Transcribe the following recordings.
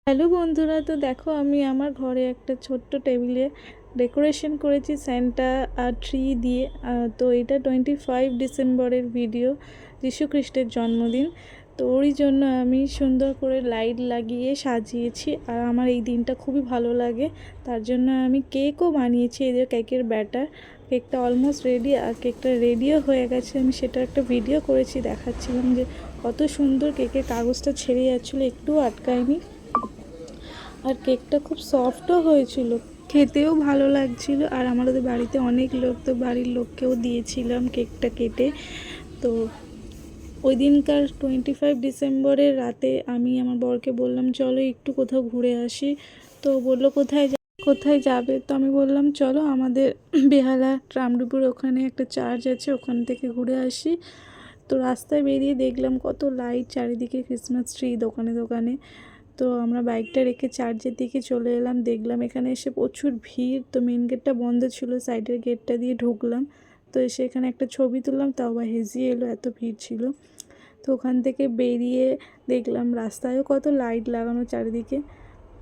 Hello বন্ধুরা, তো দেখো আমি আমার ঘরে একটা ছোট্ট টেবিলে ডেকোরেশন করেছি স্যান্টা আর ট্রি দিয়ে। তো এটা 25 ডিসেম্বরের ভিডিও, যীশু খ্রিস্টের জন্মদিন। তো ওরই জন্য আমি সুন্দর করে লাইট লাগিয়ে সাজিয়েছি, আর আমার এই দিনটা খুবই ভালো লাগে। তার জন্য আমি কেকও বানিয়েছি, এই যে কেকের ব্যাটার। কেকটা অলমোস্ট রেডি, আর কেকটা রেডিও হয়ে গেছে। আমি সেটা একটা ভিডিও করেছি, দেখাচ্ছিলাম যে কত সুন্দর কেকের কাগজটা ছেড়ে যাচ্ছিলো, একটুও আটকায়নি। আর কেকটা খুব সফটও হয়েছিল, খেতেও ভালো লাগছিল। আর আমাদের বাড়িতে অনেক লোক, তো বাড়ির লোককেও দিয়েছিলাম কেকটা কেটে। তো ওই দিনকার 25 ডিসেম্বরের রাতে আমি আমার বরকে বললাম চলো একটু কোথাও ঘুরে আসি। তো বললো কোথায় যাবে। তো আমি বললাম চলো আমাদের বেহালা ট্রামডুপুর ওখানে একটা চার্চ আছে, ওখান থেকে ঘুরে আসি। তো রাস্তায় বেরিয়ে দেখলাম কত লাইট চারিদিকে, ক্রিসমাস ট্রি দোকানে দোকানে। তো আমরা বাইকটা রেখে চার্চের দিকে চলে এলাম, দেখলাম এখানে এসে প্রচুর ভিড়। তো মেন গেটটা বন্ধ ছিল, সাইডের গেটটা দিয়ে ঢুকলাম। তো এসে এখানে একটা ছবি তুললাম, তাও বা হেজিয়ে এলো, এত ভিড় ছিল। তো ওখান থেকে বেরিয়ে দেখলাম রাস্তায়ও কত লাইট লাগানো চারিদিকে।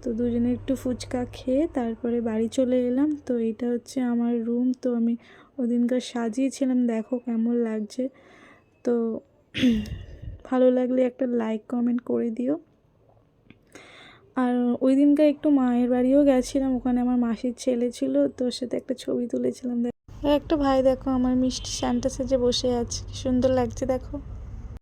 তো দুজনে একটু ফুচকা খেয়ে তারপরে বাড়ি চলে এলাম। তো এটা হচ্ছে আমার রুম। তো আমি ওদিনকার সাজিয়েছিলাম, দেখো কেমন লাগছে। তো ভালো লাগলে একটা লাইক কমেন্ট করে দিও। আর ওই দিনকার একটু মায়ের বাড়িও গেছিলাম, ওখানে আমার মাসির ছেলে ছিল, তো সাথে একটা ছবি তুলেছিলাম। আর একটা ভাই দেখো আমার মিষ্টি সান্টা সেজে বসে আছে, কি সুন্দর লাগছে দেখো।